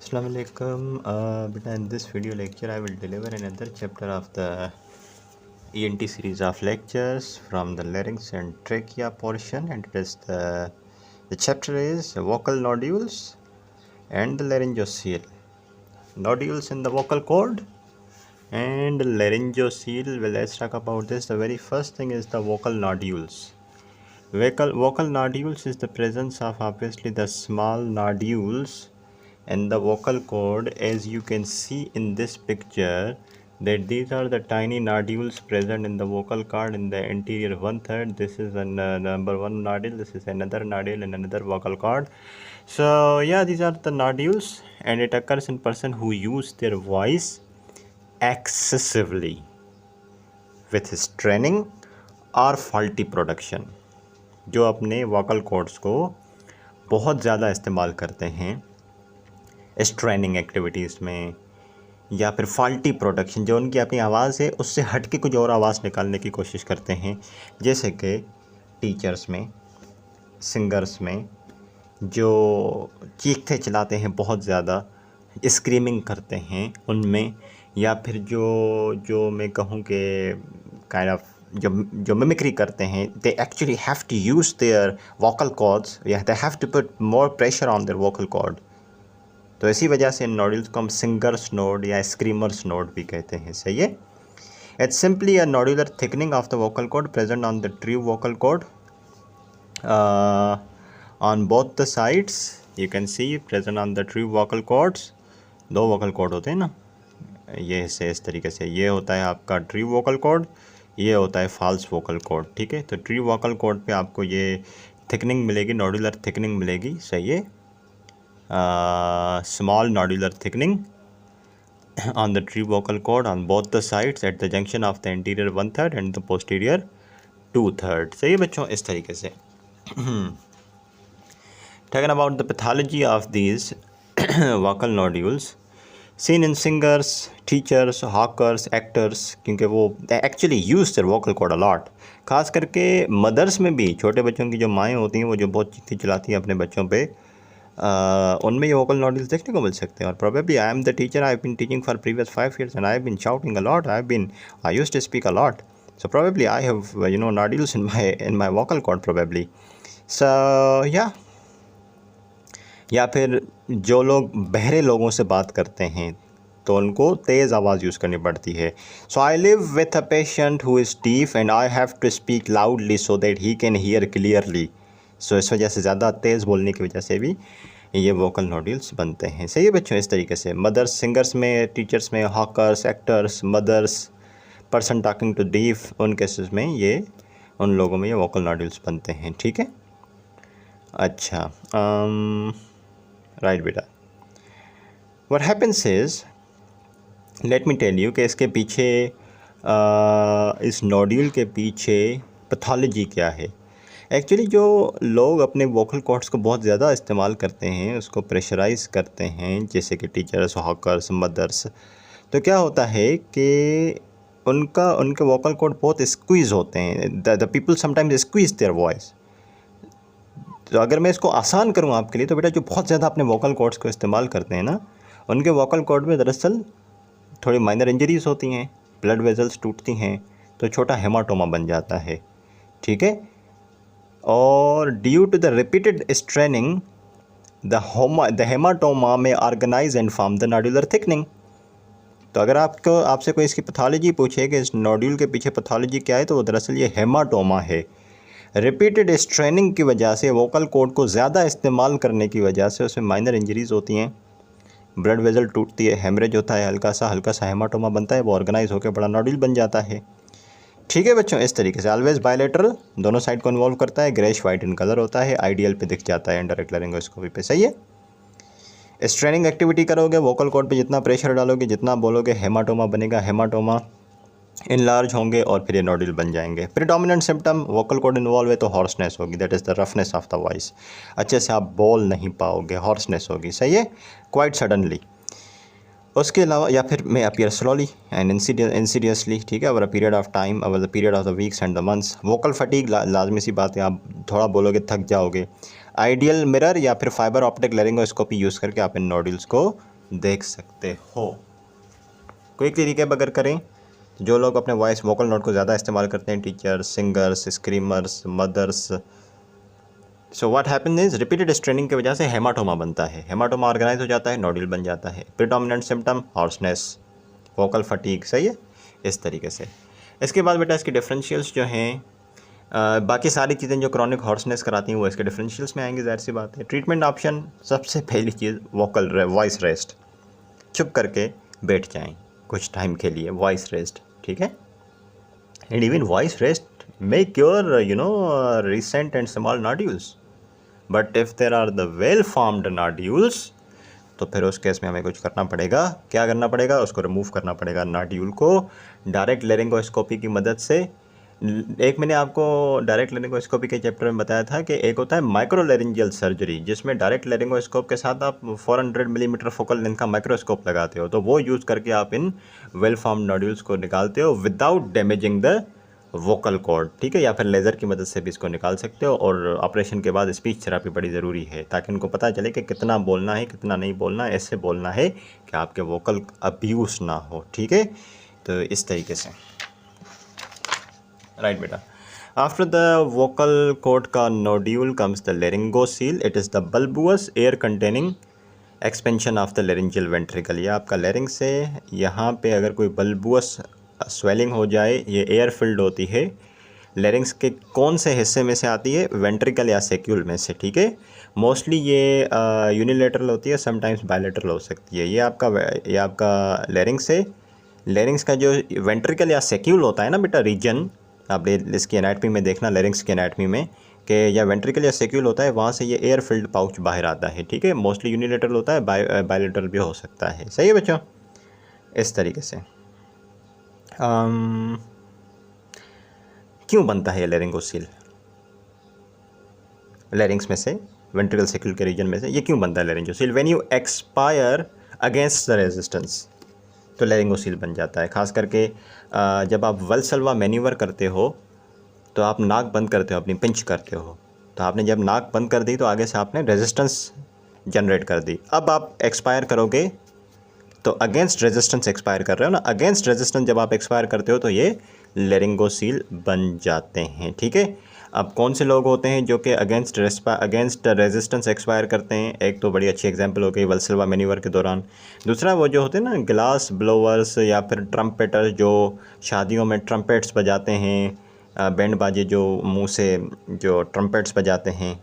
Assalamu alaikum. Beta, in this video lecture, I will deliver another chapter of the ENT series of lectures from the larynx and trachea portion, and it is the chapter is vocal nodules and the laryngocele. Nodules in the vocal cord and laryngocele. Well, let's talk about this. The very first thing is the vocal nodules. Vocal nodules is the presence of obviously the small nodules and the vocal cord, as you can see in this picture, that these are the tiny nodules present in the vocal cord in the anterior 1/3. This is a number one nodule, this is another nodule in another vocal cord. So yeah, these are the nodules, and it occurs in person who use their voice excessively with straining or faulty production. जो अपने vocal cords को बहुत ज़्यादा इस्तेमाल करते हैं straining activities में, या फिर फॉल्टी प्रोडक्शन, जो उनकी अपनी आवाज़ है उससे हट के कुछ और आवाज़ निकालने की कोशिश करते हैं, जैसे कि टीचर्स में, सिंगर्स में, जो चीखते चिल्लाते हैं बहुत ज़्यादा, स्क्रीमिंग करते हैं उनमें, या फिर जो मैं कहूँ कि काइंड ऑफ जो मिमिक्री करते हैं, they actually have to use their vocal cords, या they have to put more pressure on their vocal cord. तो इसी वजह से इन नोडल्स को हम सिंगर्स नोड या स्क्रीमर्स नोड भी कहते हैं. सही है. It's simply a nodular thickening of the vocal cord present on the true vocal cord on both the sides. You can see present on the true vocal cords. दो vocal cord होते हैं ना, ये से इस तरीके से, ये होता है आपका ट्रू वोकल कॉर्ड, ये होता है फॉल्स वोकल कॉर्ड. ठीक है. तो ट्रू वोकल कॉर्ड पे आपको ये थिकनिंग मिलेगी, नोडुलर थिकनिंग मिलेगी. सही है. Small nodular thickening on the true vocal cord on both the sides at the junction of the anterior 1/3 and the posterior 2/3. सही है बच्चों. इस तरीके से talking about the pathology of these vocal nodules seen in singers, teachers, hawkers, actors, क्योंकि वो they actually use their vocal cord a lot. खास करके मदर्स में भी, छोटे बच्चों की जो माएँ होती हैं वो जो बहुत चीखती चिल्लाती हैं अपने बच्चों पे, उनमें ये वोकल नोडल्स देखने को मिल सकते हैं. और probably I am the teacher, I have been teaching for previous 5 years and I have been shouting a lot, I used to speak a lot, so probably I have nodules in my vocal cord probably. So yeah. या फिर जो लोग बहरे लोगों से बात करते हैं तो उनको तेज़ आवाज़ यूज़ करनी पड़ती है. So I live with a patient who is deaf and I have to speak loudly so that he can hear clearly. So इस वजह से ज़्यादा तेज़ बोलने की वजह से भी ये वोकल नोडल्स बनते हैं. सही है बच्चों. इस तरीके से मदर्स, सिंगर्स में, टीचर्स में, hawkers, actors, mothers, person talking to deaf, उन केसेस में ये, उन लोगों में ये वोकल नोडल्स बनते हैं. ठीक है. अच्छा, राइट बेटा. What happens is, let me tell you कि इसके पीछे, इस नोड्यूल के पीछे पैथोलॉजी क्या है. एक्चुअली जो लोग अपने वोकल कॉर्ड्स को बहुत ज़्यादा इस्तेमाल करते हैं, उसको प्रेशराइज़ करते हैं, जैसे कि टीचर्स, हॉकर्स, मदर्स, तो क्या होता है कि उनके वोकल कॉर्ड बहुत स्क्वीज़ होते हैं. The people sometimes squeeze their voice. तो अगर मैं इसको आसान करूँ आपके लिए, तो बेटा जो बहुत ज़्यादा अपने वोकल कॉर्ड्स को इस्तेमाल करते हैं ना, उनके वोकल कॉर्ड में दरअसल थोड़ी माइनर इंजरीज़ होती हैं, ब्लड वेजल्स टूटती हैं, तो छोटा हेमाटोमा बन जाता है. ठीक है. और due to the repeated straining the haematoma में organise and form the nodular thickening. तो अगर आपसे कोई इसकी पैथोलॉजी पूछे कि इस नोड्यूल के पीछे पैथोलॉजी क्या है, तो दरअसल ये हेमाटोमा है. रिपीटेड स्ट्रेनिंग की वजह से, वोकल कॉर्ड को ज़्यादा इस्तेमाल करने की वजह से उसमें माइनर इंजरीज़ होती हैं, ब्लड वेजल टूटती है, हेमरेज होता है, हल्का सा हेमाटोमा बनता है, वो ऑर्गेनाइज होकर बड़ा नोड्यूल बन जाता है. ठीक है बच्चों. इस तरीके से ऑलवेज बायलेटरल, दोनों साइड को इन्वॉल्व करता है, ग्रेश वाइट इन कलर होता है, आइडियल पे दिख जाता है इनडायरेक्ट लैरिंगोस्कोपी पे. सही है. स्ट्रेनिंग एक्टिविटी करोगे, वोकल कॉर्ड पे जितना प्रेशर डालोगे, जितना बोलोगे, हेमाटोमा बनेगा, हेमाटोमा इनलार्ज होंगे और फिर ये नोडुल बन जाएंगे. Predominant symptom, vocal cord involve है तो हॉर्सनेस होगी, that is the roughness of the voice. अच्छे से आप बोल नहीं पाओगे, हॉर्सनेस होगी. सही है. Quite suddenly. उसके अलावा, या फिर मे अपीयर स्लोली एंड इंसीडियसली. ठीक है. Over a period of time, over the period of the weeks and the months. Vocal fatigue, लाजमी सी बात है, आप थोड़ा बोलोगे थक जाओगे. आइडियल मिरर या फिर फाइबर ऑप्टिक लैरिंगोस्कोपी यूज़ करके आप इन नोडुल्स को देख सकते हो। क्विकली रिकैप अगर करें, जो लोग अपने वॉइस वोकल नोट को ज़्यादा इस्तेमाल करते हैं, teachers, singers, screamers, mothers, so what happen is repeated straining की वजह से हेमाटोमा बनता है। हेमाटोमा ऑर्गेनाइज हो जाता है, नोड्यूल बन जाता है। Predominant symptom hoarseness, vocal fatigue, सही है, इस तरीके से। इसके बाद बेटा इसके डिफरेंशियल्स जो हैं, बाकी सारी चीज़ें जो क्रॉनिक हॉर्सनेस कराती हैं वो इसके डिफरेंशियल्स में आएंगी, जाहिर सी बात है। ट्रीटमेंट ऑप्शन, सबसे पहली चीज़ वोकल वॉइस रेस्ट, चुप करके बैठ जाएं कुछ टाइम के लिए, वॉइस रेस्ट, ठीक है। And even voice rest may cure recent and small nodules, but if there are the well formed nodules, तो फिर उस केस में हमें कुछ करना पड़ेगा। क्या करना पड़ेगा? उसको रिमूव करना पड़ेगा नाड्यूल को डायरेक्ट लेरिंगोस्कोपी की मदद से। एक मैंने आपको डायरेक्ट लेरिंगोस्कोपी के चैप्टर में बताया था कि एक होता है माइक्रो लेरिंजियल सर्जरी, जिसमें डायरेक्ट लेरिंगोस्कोप के साथ आप 400 मिलीमीटर फोकल लेंथ का माइक्रोस्कोप लगाते हो, तो वो यूज़ करके आप इन वेल फॉर्म नोड्यूल्स को निकालते हो without damaging the vocal cord, ठीक है। या फिर लेज़र की मदद से भी इसको निकाल सकते हो। और ऑपरेशन के बाद स्पीच थेरेपी बड़ी ज़रूरी है, ताकि उनको पता चले कि कितना बोलना है, कितना नहीं बोलना है। ऐसे बोलना है कि आपके वोकल अब्यूज़ ना हो, ठीक है। तो इस तरीके से, राइट बेटा। आफ्टर द वोकल कॉर्ड का nodule comes the laryngocele. It is the bulbous air containing expansion of the laryngeal ventricle. ये आपका लेरिंग से यहाँ पे अगर कोई बल्बुअस स्वेलिंग हो जाए, ये एयर फिल्ड होती है। लेरिंग्स के कौन से हिस्से में से आती है? वेंट्रिकल या सेक्यूल में से, ठीक है। मोस्टली ये यूनिलेटरल होती है, समटाइम्स बायलेटरल हो सकती है। ये आपका लेरिंग्स का जो वेंट्रिकल या सेक्यूल होता है ना बेटा रीजन, आप इसकी एनाटमी में देखना, लेरिंग्स की एनाटमी में, कि या वेंट्रिकल या सेक्यूल होता है, वहाँ से ये एयर फिल्ड पाउच बाहर आता है, ठीक है। मोस्टली यूनिलेटरल होता है, बायलेटरल भी हो सकता है, सही है बच्चों। इस तरीके से क्यों बनता है ये लेरिंगोसील? लेरिंग्स में से, वेंट्रिकल सेक्यूल के रीजन में से ये क्यों बनता है laryngocele? When you expire against the resistance, तो लेरिंगोसील बन जाता है। खास करके जब आप वल्सल्वा मैन्यूवर करते हो तो आप नाक बंद करते हो, अपनी पिंच करते हो, तो आपने जब नाक बंद कर दी तो आगे से आपने रेजिस्टेंस जनरेट कर दी। अब आप एक्सपायर करोगे तो अगेंस्ट रेजिस्टेंस एक्सपायर कर रहे हो ना, अगेंस्ट रेजिस्टेंस जब आप एक्सपायर करते हो तो ये लेरिंगोसील बन जाते हैं, ठीक है। अब कौन से लोग होते हैं जो कि अगेंस्ट रेजिस्टेंस एक्सपायर करते हैं? एक तो बड़ी अच्छी एग्जांपल हो गई वल्सल्वा मैन्यूवर के दौरान। दूसरा वो जो होते हैं ना ग्लास ब्लोअर्स या फिर ट्रम्पेटर्स, जो शादियों में ट्रम्पेट्स बजाते हैं, बैंड बाजे जो मुंह से जो ट्रम्पेट्स बजाते हैं,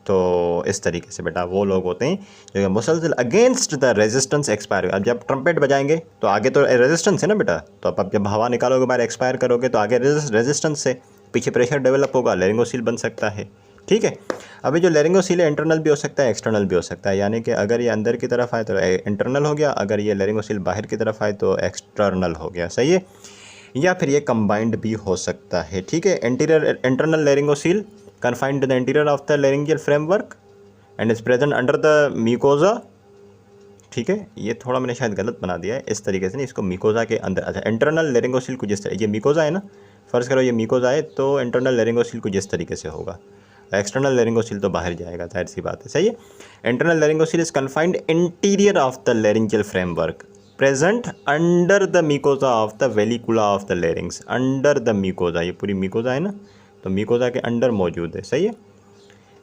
तो इस तरीके से बेटा वो लोग होते हैं जो मुसलसल अगेंस्ट द रेजिस्टेंस एक्सपायर। अब जब ट्रम्पेट बजाएंगे तो आगे तो रेजिस्टेंस है ना बेटा, तो अब जब हवा निकालोगे बाहर एक्सपायर करोगे तो आगे रेजिस्टेंस से पीछे प्रेशर डेवलप होगा, लेरिंगोसील बन सकता है, ठीक है। अभी जो लेरिंगोसील है इंटरनल भी हो सकता है, एक्सटर्नल भी हो सकता है, यानी कि अगर ये अंदर की तरफ आए तो इंटरनल हो गया, अगर ये लेरिंगोसील बाहर की तरफ आए तो एक्सटर्नल हो गया, सही है। या फिर ये कंबाइंड भी हो सकता है, ठीक है। Internal laryngocele confined to the interior of the laryngeal framework and is present under the mucosa, ठीक है। ये थोड़ा मैंने शायद गलत बना दिया है, इस तरीके से नहीं, इसको मिकोजा के अंदर। अच्छा, इंटरनल लेरिंगोसील कुछ इस तरह, ये मिकोजा है ना, फ़र्ज़ करो ये मिकोजा है, तो इंटरनल लेरिंगोसील कुछ इस तरीके से होगा। एक्सटर्नल लेरिंगोसील तो बाहर जाएगा, जाहिर सी बात है, सही है। Internal laryngocele is confined interior of the laryngeal framework, present under the mucosa of the vallecula of the larynx. Under the mucosa, ये पूरी मिकोजा है ना, तो मिकोजा के अंडर मौजूद है, सही है।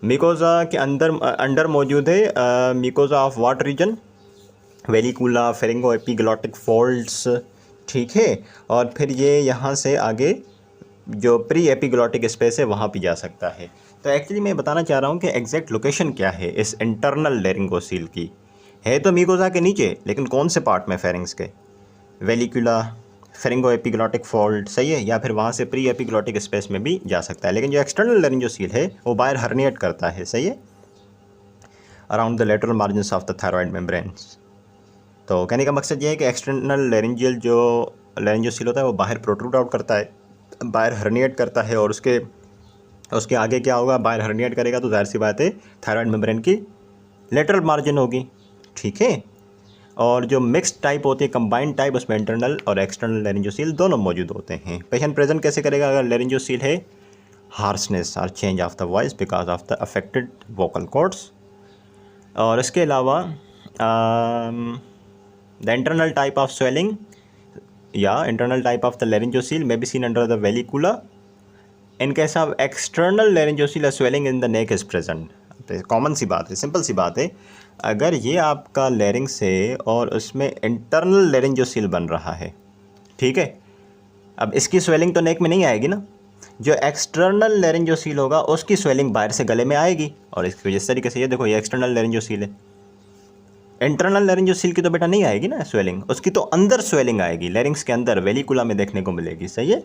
मिकोजा के अंडर मौजूद है। Mucosa of what region? Vallecula, pharyngo epiglottic folds, ठीक है। और फिर ये यहाँ से आगे जो प्री एपिग्लॉटिक स्पेस है वहाँ भी जा सकता है। तो एक्चुअली मैं बताना चाह रहा हूँ कि एग्जैक्ट लोकेशन क्या है इस इंटरनल लेरिंगोसील की। है तो मिकोजा के नीचे, लेकिन कौन से पार्ट में? फेरिंग्स के, वेलिकुला, फेरिंगो एपिग्लॉटिक फोल्ड, सही है। या फिर वहाँ से प्री एपिग्लॉटिक स्पेस में भी जा सकता है, लेकिन जो एक्सटर्नल लेरिंगोसील है वो बाहर हर्निएट करता है, सही है, around the lateral margins of the thyroid membranes. तो कहने का मकसद ये है कि एक्सटर्नल लेरिंजियल जो लेरिंगोसील होता है वो बाहर प्रोट्रूड आउट करता है, बाहर हर्निएट करता है, और उसके आगे क्या होगा? बाहर हर्निएट करेगा तो जाहिर सी बात है थायरॉइड मेम्ब्रेन की लेटरल मार्जिन होगी, ठीक है। और जो मिक्स्ड टाइप होती है, कंबाइंड टाइप, उसमें इंटरनल और एक्सटर्नल लेरिंगोसील दोनों मौजूद होते हैं। पेशेंट प्रेजेंट कैसे करेगा अगर लेरिंगोसील है? हार्सनेस और change of the voice because of the affected vocal cords. और इसके अलावा the internal type of swelling या internal type of the laryngocele may be seen under the vallecula. In case of external laryngocele swelling in the neck is present. Common सी बात है, simple सी बात है. अगर ये आपका लेरिंग्स है और उसमें इंटरनल लेरिंजोसील बन रहा है, ठीक है, अब इसकी स्वेलिंग तो नेक में नहीं आएगी ना. जो एक्सटर्नल लेरिंजोसील होगा उसकी स्वेलिंग बाहर से गले में आएगी. और इसकी वजह इस तरीके से ये देखो, ये एक्सटर्नल लेरिंजोसील है. इंटरनल लेरिंजोसील की तो बेटा नहीं आएगी ना स्वेलिंग, उसकी तो अंदर स्वेलिंग आएगी, लेरिंग्स के अंदर वेलिकुला में देखने को मिलेगी. सही है,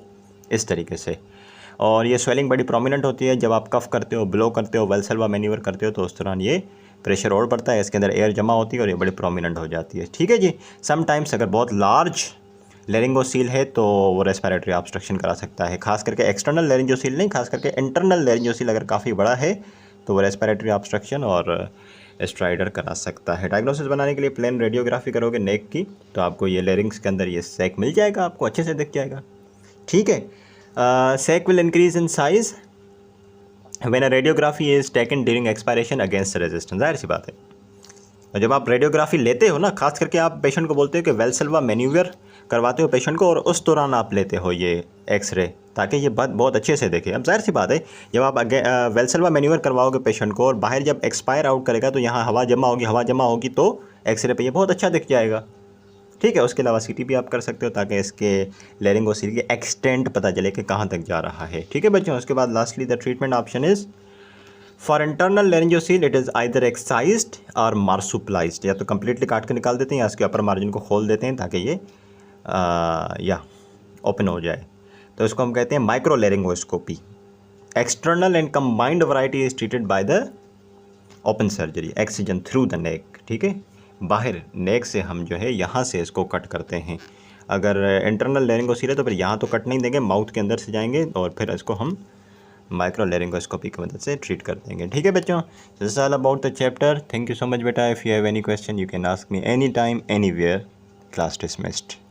इस तरीके से. और ये स्वेलिंग बड़ी प्रोमिनेंट होती है जब आप कफ करते हो, ब्लो करते हो, वेल्सेल्वा मैन्यूवर करते हो, तो उस दौरान ये प्रेशर और बढ़ता है, इसके अंदर एयर जमा होती है और ये बड़ी प्रोमिनेंट हो जाती है. ठीक है जी. समटाइम्स अगर बहुत लार्ज लेरिंगोसील है तो वो रेस्पिरेटरी ऑब्स्ट्रक्शन करा सकता है. खास करके एक्सटर्नल लेरिंजोसील नहीं, खास करके इंटरनल लेरिंजोसील अगर काफ़ी बड़ा है तो वो रेस्पिरेटरी ऑब्स्ट्रक्शन और स्ट्राइडर करा सकता है. डायग्नोसिस बनाने के लिए प्लेन रेडियोग्राफी करोगे नेक की तो आपको ये लेरिंग्स के अंदर ये सैक मिल जाएगा, आपको अच्छे से दिख जाएगा. ठीक है. Sac will increase in size when a radiography is taken during expiration against resistance. जाहिर सी बात है. और जब आप रेडियोग्राफी लेते हो ना, खास करके आप पेशेंट को बोलते हो कि वेल्सेल्वा मैन्यूवर करवाते हो पेशेंट को, और उस दौरान आप लेते हो ये एक्सरे ताकि ये बात बहुत अच्छे से देखे. अब जाहिर सी बात है, जब आप वेल्सेल्वा मैन्यूवर करवाओगे पेशेंट को और बाहर जब एक्सपायर आउट करेगा तो यहाँ हवा जमा होगी तो एक्सरे पे ये बहुत अच्छा दिख जाएगा. ठीक है. उसके अलावा सीटी भी आप कर सकते हो ताकि इसके लेरिंगोसील की एक्सटेंट पता चले कि कहाँ तक जा रहा है. ठीक है बच्चों. उसके बाद lastly the treatment option is for internal laryngocele it is either excised और मार्सुप्लाइज्ड. या तो कम्प्लीटली काट के निकाल देते हैं या इसके अपर मार्जिन को खोल देते हैं ताकि ये या ओपन हो जाए. तो इसको हम कहते हैं micro laryngoscopy. External and combined variety is treated by the open surgery, excision through the neck. ठीक है. बाहर नेक से हम जो है यहाँ से इसको कट करते हैं. अगर इंटरनल लेरिंगोसील है तो फिर यहाँ तो कट नहीं देंगे, माउथ के अंदर से जाएंगे और फिर इसको हम माइक्रो लेरिंगोस्कोपी की मदद से ट्रीट कर देंगे. ठीक है बच्चों. This is all about the chapter. Thank you so much बेटा. If you have any question you can ask me any time anywhere. Class dismissed.